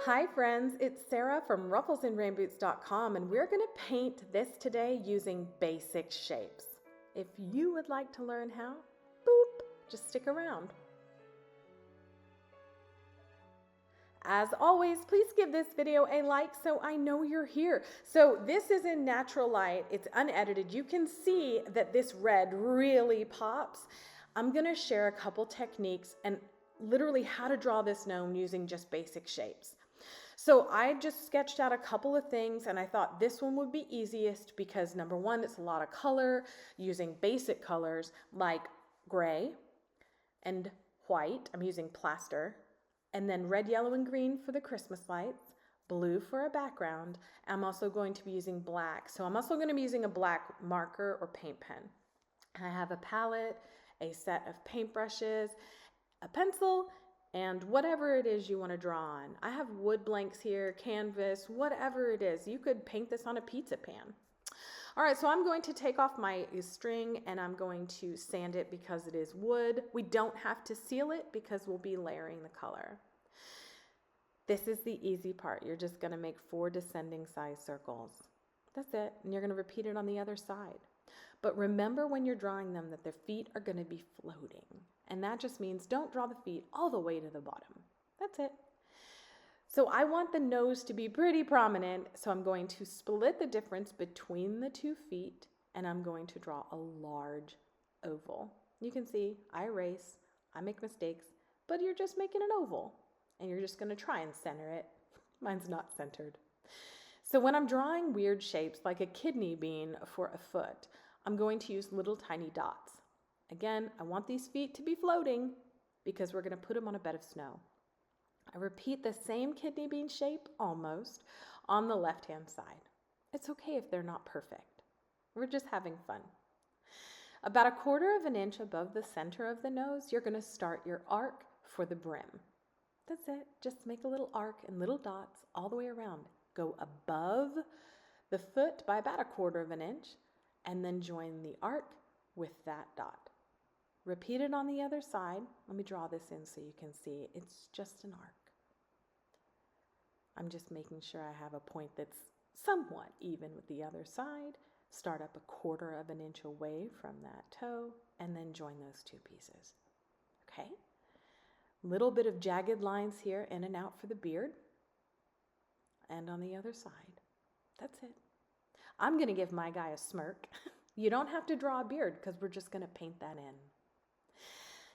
Hi friends, it's Sarah from rufflesandrainboots.com and we're going to paint this today using basic shapes. If you would like to learn how, boop, just stick around. As always, please give this video a like so I know you're here. So this is in natural light, it's unedited. You can see that this red really pops. I'm going to share a couple techniques and literally how to draw this gnome using just basic shapes. So I just sketched out a couple of things and I thought this one would be easiest because number one, it's a lot of color using basic colors like gray and white. I'm using plaster, and then red, yellow, and green for the Christmas lights, blue for a background. I'm also going to be using black. So I'm also going to be using a black marker or paint pen. I have a palette, a set of paintbrushes, a pencil, and whatever it is you want to draw on. I have wood blanks here, canvas, whatever it is. You could paint this on a pizza pan. All right, so I'm going to take off my string and I'm going to sand it because it is wood. We don't have to seal it because we'll be layering the color. This is the easy part. You're just going to make 4 descending size circles. That's it, and you're going to repeat it on the other side. But remember when you're drawing them that their feet are going to be floating. And that just means don't draw the feet all the way to the bottom. That's it. So I want the nose to be pretty prominent, so I'm going to split the difference between the 2 feet, and I'm going to draw a large oval. You can see I erase, I make mistakes, but you're just making an oval, and you're just going to try and center it. Mine's not centered. So when I'm drawing weird shapes like a kidney bean for a foot, I'm going to use little tiny dots. Again, I want these feet to be floating because we're going to put them on a bed of snow. I repeat the same kidney bean shape, almost, on the left-hand side. It's okay if they're not perfect. We're just having fun. About 1/4 of an inch above the center of the nose, you're going to start your arc for the brim. That's it. Just make a little arc and little dots all the way around. Go above the foot by about 1/4 of an inch, and then join the arc with that dot. Repeat it on the other side. Let me draw this in so you can see. It's just an arc. I'm just making sure I have a point that's somewhat even with the other side. Start up 1/4 of an inch away from that toe, and then join those 2 pieces. Okay? Little bit of jagged lines here in and out for the beard. And on the other side. That's it. I'm going to give my guy a smirk. You don't have to draw a beard because we're just going to paint that in.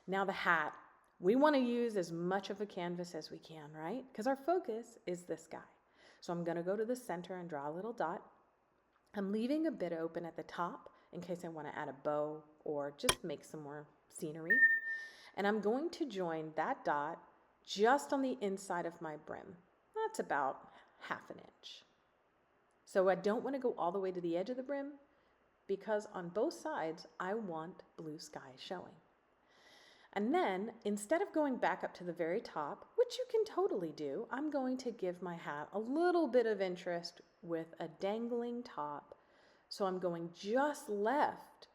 Now the hat. We want to use as much of a canvas as we can, right? Because our focus is this guy. So I'm going to go to the center and draw a little dot. I'm leaving a bit open at the top in case I want to add a bow or just make some more scenery. And I'm going to join that dot just on the inside of my brim. That's about 1/2 inch. So I don't want to go all the way to the edge of the brim because on both sides, I want blue sky showing. And then, instead of going back up to the very top, which you can totally do, I'm going to give my hat a little bit of interest with a dangling top. So I'm going just left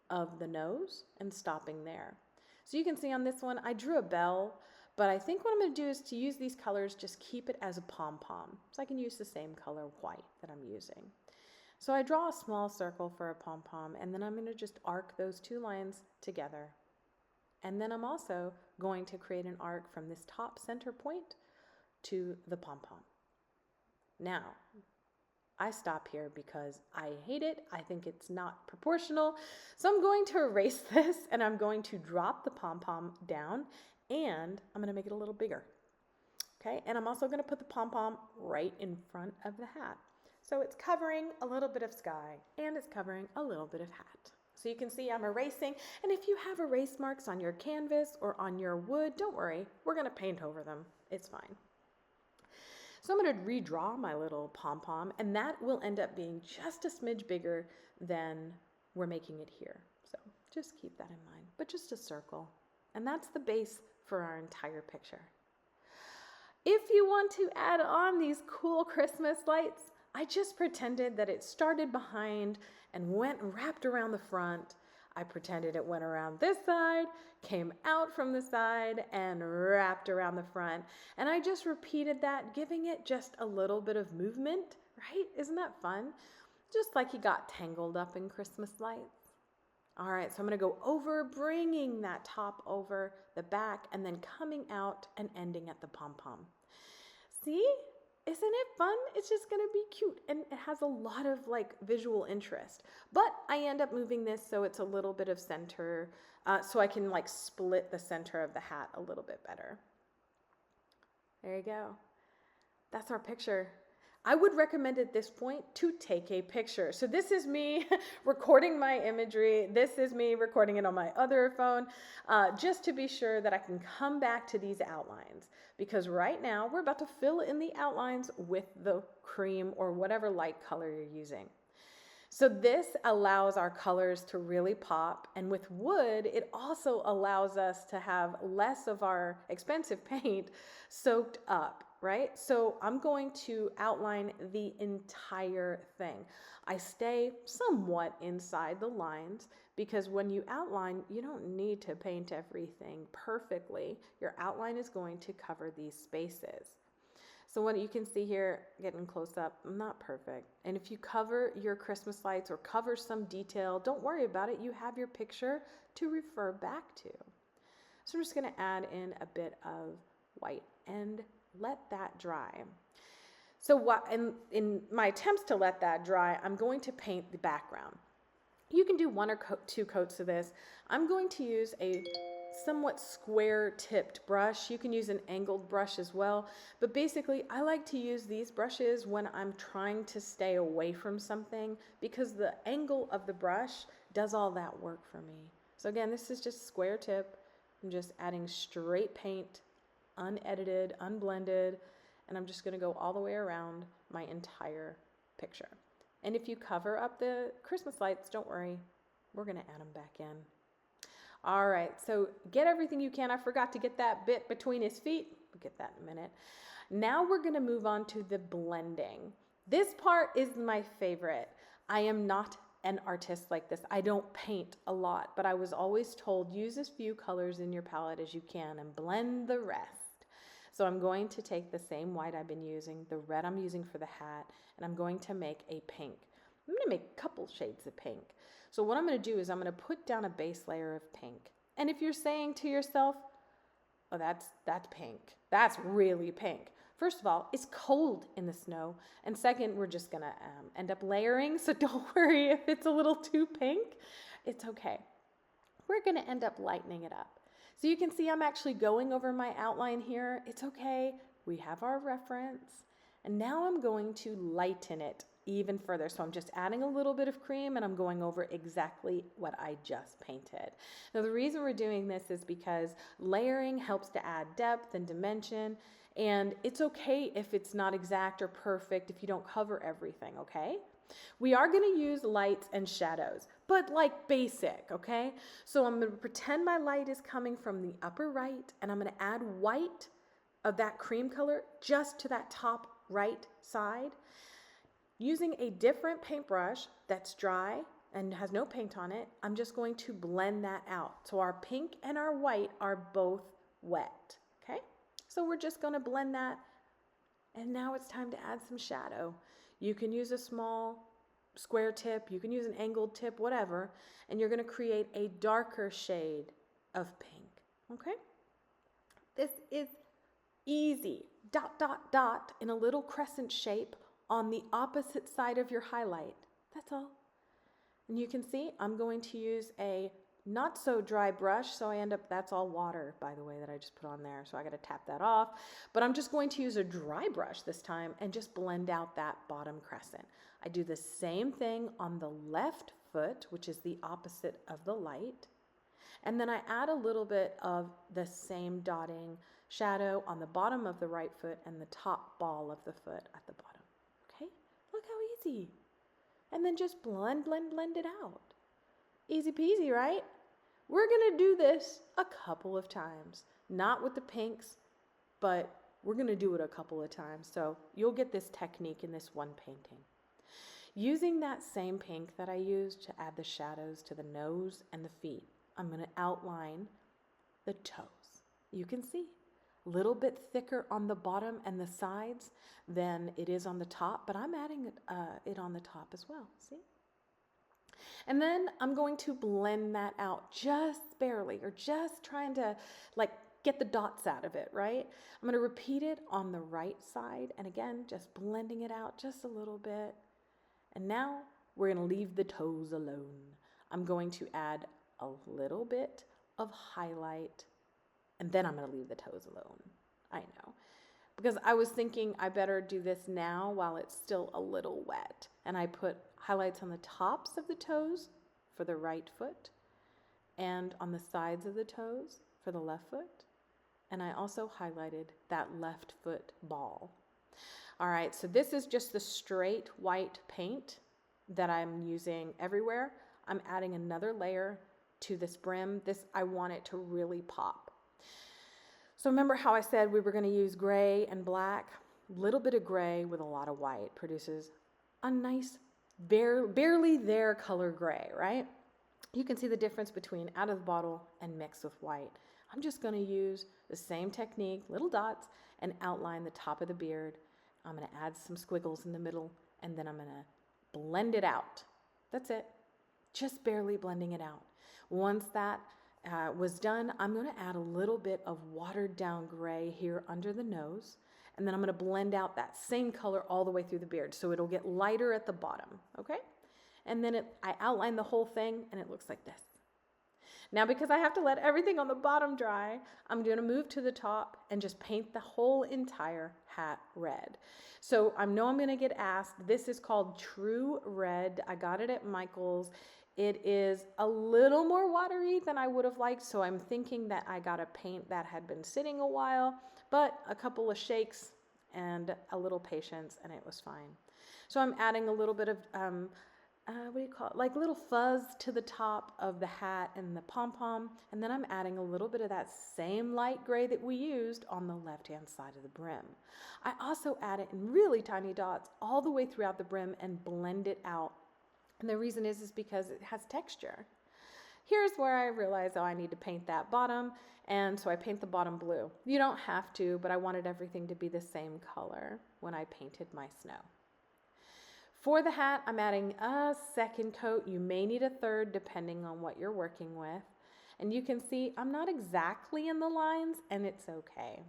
of the nose and stopping there. So you can see on this one, I drew a bell, but I think what I'm going to do is to use these colors, just keep it as a pom-pom. So I can use the same color white that I'm using. So I draw a small circle for a pom-pom, and then I'm going to just arc those 2 lines together. And then I'm also going to create an arc from this top center point to the pom-pom. Now, I stop here because I hate it. I think it's not proportional. So I'm going to erase this and I'm going to drop the pom-pom down and I'm going to make it a little bigger. Okay, and I'm also going to put the pom-pom right in front of the hat. So it's covering a little bit of sky and it's covering a little bit of hat. So you can see I'm erasing, and if you have erase marks on your canvas or on your wood, don't worry, we're going to paint over them. It's fine. So I'm going to redraw my little pom-pom, and that will end up being just a smidge bigger than we're making it here. So just keep that in mind, but just a circle. And that's the base for our entire picture. If you want to add on these cool Christmas lights, I just pretended that it started behind and went and wrapped around the front. I pretended it went around this side, came out from the side, and wrapped around the front. And I just repeated that, giving it just a little bit of movement, right? Isn't that fun? Just like he got tangled up in Christmas lights. All right, so I'm going to go over, bringing that top over the back, and then coming out and ending at the pom-pom. See? Isn't it fun? It's just going to be cute, and it has a lot of like visual interest. But I end up moving this so it's a little bit of center, so I can like split the center of the hat a little bit better. There you go. That's our picture. I would recommend at this point to take a picture. So this is me recording my imagery. This is me recording it on my other phone, just to be sure that I can come back to these outlines. Because right now we're about to fill in the outlines with the cream or whatever light color you're using. So this allows our colors to really pop, and with wood, it also allows us to have less of our expensive paint soaked up, right? So I'm going to outline the entire thing. I stay somewhat inside the lines because when you outline, you don't need to paint everything perfectly. Your outline is going to cover these spaces. So what you can see here, getting close up, not perfect. And if you cover your Christmas lights or cover some detail, don't worry about it. You have your picture to refer back to. So I'm just going to add in a bit of white and let that dry. So in my attempts to let that dry, I'm going to paint the background. You can do one or two coats of this. I'm going to use a somewhat square tipped brush. You can use an angled brush as well, but basically I like to use these brushes when I'm trying to stay away from something because the angle of the brush does all that work for me. So again, this is just square tip. I'm just adding straight paint, unedited, unblended, and I'm just going to go all the way around my entire picture. And if you cover up the Christmas lights, don't worry, we're going to add them back in. All right, so get everything you can. I forgot to get that bit between his feet. We'll get that in a minute. Now we're going to move on to the blending. This part is my favorite. I am not an artist like this. I don't paint a lot, but I was always told use as few colors in your palette as you can and blend the rest. So I'm going to take the same white I've been using, the red I'm using for the hat, and I'm going to make a pink. I'm going to make a couple shades of pink. So what I'm going to do is I'm going to put down a base layer of pink. And if you're saying to yourself, oh, that's pink. That's really pink. First of all, it's cold in the snow. And second, we're just going to end up layering. So don't worry if it's a little too pink. It's okay. We're going to end up lightening it up. So you can see I'm actually going over my outline here. It's okay. We have our reference. And now I'm going to lighten it even further. So I'm just adding a little bit of cream and I'm going over exactly what I just painted. Now the reason we're doing this is because layering helps to add depth and dimension, and it's okay if it's not exact or perfect if you don't cover everything, okay? We are going to use lights and shadows, but like basic, okay? So I'm going to pretend my light is coming from the upper right, and I'm going to add white of that cream color just to that top right side. Using a different paintbrush that's dry and has no paint on it, I'm just going to blend that out. So our pink and our white are both wet, okay? So we're just going to blend that, and now it's time to add some shadow. You can use a small square tip, you can use an angled tip, whatever, and you're going to create a darker shade of pink, okay? This is easy. Dot, dot, dot in a little crescent shape on the opposite side of your highlight. That's all. And you can see I'm going to use a not so dry brush, so I end up, that's all water, by the way, that I just put on there, so I got to tap that off. But I'm just going to use a dry brush this time and just blend out that bottom crescent. I do the same thing on the left foot, which is the opposite of the light. And then I add a little bit of the same dotting shadow on the bottom of the right foot and the top ball of the foot at the bottom. Okay? Look how easy. And then just blend, blend, blend it out. Easy peasy, right? We're going to do this a couple of times. Not with the pinks, but we're going to do it a couple of times. So you'll get this technique in this one painting. Using that same pink that I used to add the shadows to the nose and the feet, I'm going to outline the toes. You can see a little bit thicker on the bottom and the sides than it is on the top, but I'm adding it on the top as well, see? And then I'm going to blend that out just barely, or just trying to like get the dots out of it, right? I'm going to repeat it on the right side, and again, just blending it out just a little bit. And now we're going to leave the toes alone. I'm going to add a little bit of highlight, and then I'm going to leave the toes alone. I know, because I was thinking I better do this now while it's still a little wet. And I put highlights on the tops of the toes for the right foot, and on the sides of the toes for the left foot. And I also highlighted that left foot ball. All right, so this is just the straight white paint that I'm using everywhere. I'm adding another layer to this brim. I want it to really pop. So remember how I said we were going to use gray and black? A little bit of gray with a lot of white produces a nice, barely there color gray, right? You can see the difference between out of the bottle and mixed with white. I'm just going to use the same technique, little dots, and outline the top of the beard. I'm going to add some squiggles in the middle, and then I'm going to blend it out. That's it. Just barely blending it out. Once that was done, I'm going to add a little bit of watered down gray here under the nose, and then I'm going to blend out that same color all the way through the beard, so it'll get lighter at the bottom, okay? And then I outline the whole thing, and it looks like this. Now, because I have to let everything on the bottom dry, I'm going to move to the top and just paint the whole entire hat red. So I know I'm going to get asked, this is called True Red. I got it at Michael's. It is a little more watery than I would have liked, so I'm thinking that I got a paint that had been sitting a while, but a couple of shakes and a little patience, and it was fine. So I'm adding a little bit of what do you call it? Like little fuzz to the top of the hat and the pom-pom. And then I'm adding a little bit of that same light gray that we used on the left-hand side of the brim. I also add it in really tiny dots all the way throughout the brim and blend it out. And the reason is because it has texture. Here's where I realize, oh, I need to paint that bottom. And so I paint the bottom blue. You don't have to, but I wanted everything to be the same color when I painted my snow. For the hat, I'm adding a second coat. You may need a third depending on what you're working with. And you can see I'm not exactly in the lines, and it's okay.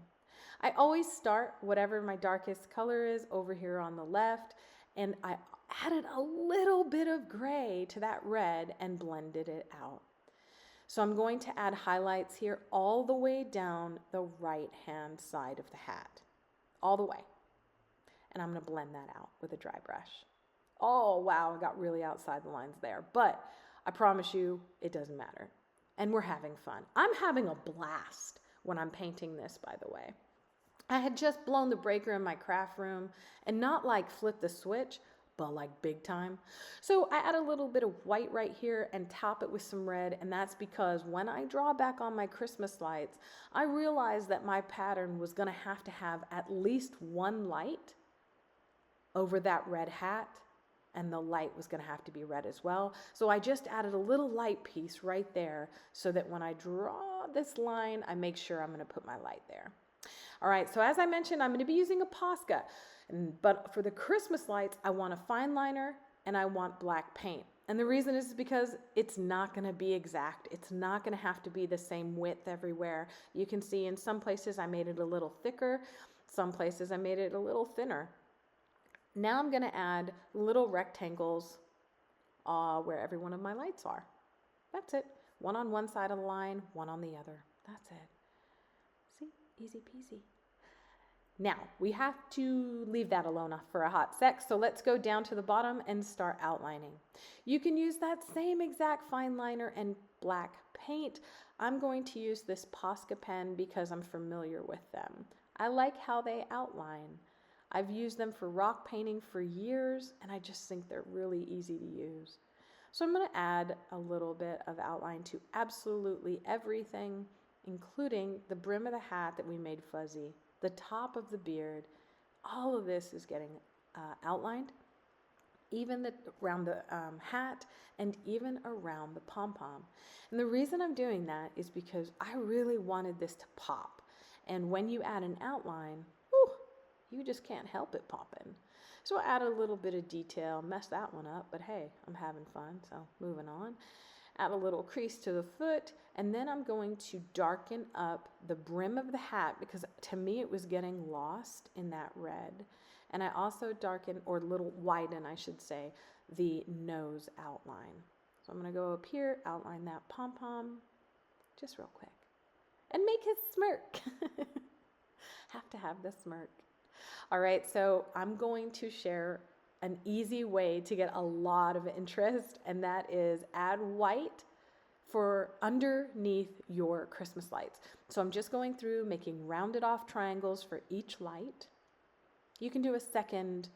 I always start whatever my darkest color is over here on the left, and I added a little bit of gray to that red and blended it out. So I'm going to add highlights here all the way down the right-hand side of the hat, all the way. And I'm going to blend that out with a dry brush. Oh, wow, I got really outside the lines there. But I promise you, it doesn't matter. And we're having fun. I'm having a blast when I'm painting this, by the way. I had just blown the breaker in my craft room, and not like flip the switch, but like big time. So I add a little bit of white right here and top it with some red, and that's because when I draw back on my Christmas lights, I realized that my pattern was going to have at least one light over that red hat, and the light was going to have to be red as well. So I just added a little light piece right there so that when I draw this line, I make sure I'm going to put my light there. All right, so as I mentioned, I'm going to be using a Posca, but for the Christmas lights, I want a fine liner and I want black paint. And the reason is because it's not going to be exact. It's not going to have to be the same width everywhere. You can see in some places I made it a little thicker, some places I made it a little thinner. Now I'm going to add little rectangles where every one of my lights are. That's it. One on one side of the line, one on the other. That's it. See? Easy peasy. Now, we have to leave that alone for a hot sec, so let's go down to the bottom and start outlining. You can use that same exact fine liner and black paint. I'm going to use this Posca pen because I'm familiar with them. I like how they outline. I've used them for rock painting for years, and I just think they're really easy to use. So I'm going to add a little bit of outline to absolutely everything, including the brim of the hat that we made fuzzy, the top of the beard. All of this is getting outlined. even around the hat and even around the pom-pom. And the reason I'm doing that is because I really wanted this to pop. And when you add an outline, whew, you just can't help it popping. So I add a little bit of detail, mess that one up, but hey, I'm having fun, so moving on. Add a little crease to the foot, and then I'm going to darken up the brim of the hat because to me it was getting lost in that red. And I also darken, or little widen, I should say, the nose outline. So I'm going to go up here, outline that pom-pom, just real quick. And make his smirk. Have to have the smirk. All right, so I'm going to share an easy way to get a lot of interest, and that is add white for underneath your Christmas lights. So I'm just going through making rounded off triangles for each light. You can do a second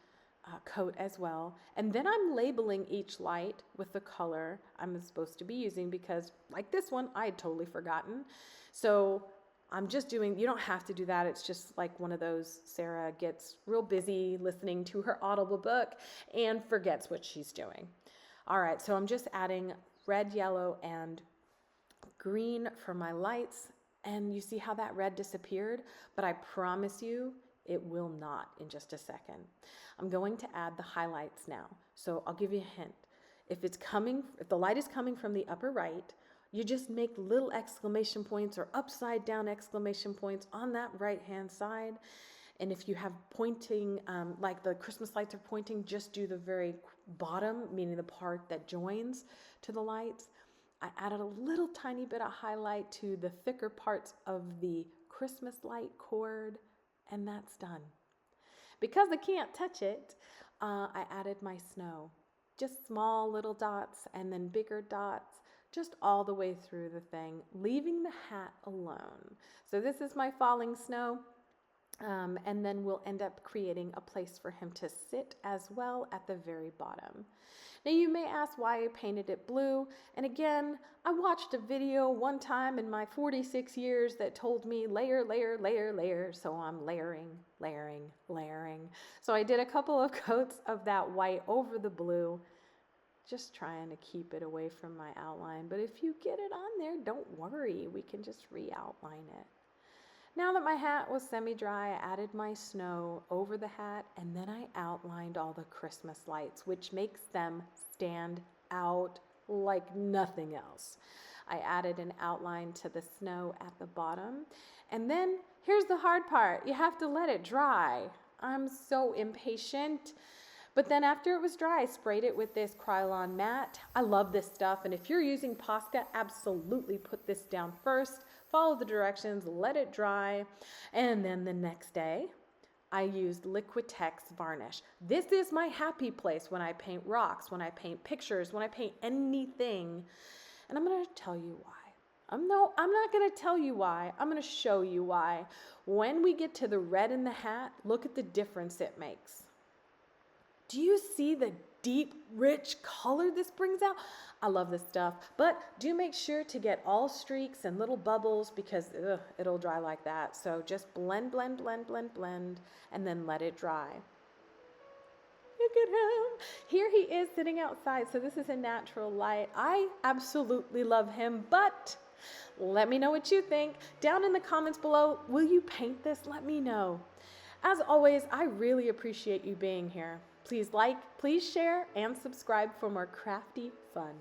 coat as well. And then I'm labeling each light with the color I'm supposed to be using because like this one, I had totally forgotten. So I'm just doing, you don't have to do that. It's just like one of those, Sarah gets real busy listening to her Audible book and forgets what she's doing. All right, so I'm just adding red, yellow, and green for my lights. And you see how that red disappeared? But I promise you, it will not in just a second. I'm going to add the highlights now. So I'll give you a hint. If the light is coming from the upper right, you just make little exclamation points or upside down exclamation points on that right-hand side. And if you have pointing, like the Christmas lights are pointing, just do the very bottom, meaning the part that joins to the lights. I added a little tiny bit of highlight to the thicker parts of the Christmas light cord, and that's done. Because I can't touch it, I added my snow. Just small little dots and then bigger dots, just all the way through the thing, leaving the hat alone. So this is my falling snow, and then we'll end up creating a place for him to sit as well at the very bottom. Now you may ask why I painted it blue, and again, I watched a video one time in my 46 years that told me layer, layer, layer, layer, so I'm layering, layering, layering. So I did a couple of coats of that white over the blue, just trying to keep it away from my outline. But if you get it on there, don't worry, we can just re-outline it. Now that my hat was semi-dry, I added my snow over the hat, and then I outlined all the Christmas lights, which makes them stand out like nothing else. I added an outline to the snow at the bottom, and then here's the hard part. You have to let it dry. I'm so impatient. But then after it was dry, I sprayed it with this Krylon matte. I love this stuff, and if you're using Posca, absolutely put this down first. Follow the directions, let it dry, and then the next day, I used Liquitex varnish. This is my happy place when I paint rocks, when I paint pictures, when I paint anything, and I'm going to tell you why. I'm not going to tell you why. I'm going to show you why. When we get to the red in the hat, look at the difference it makes. Do you see the deep, rich color this brings out? I love this stuff, but do make sure to get all streaks and little bubbles because it'll dry like that. So just blend, blend, blend, blend, blend, and then let it dry. Look at him. Here he is sitting outside. So this is a natural light. I absolutely love him, but let me know what you think. Down in the comments below, will you paint this? Let me know. As always, I really appreciate you being here. Please like, please share, and subscribe for more crafty fun.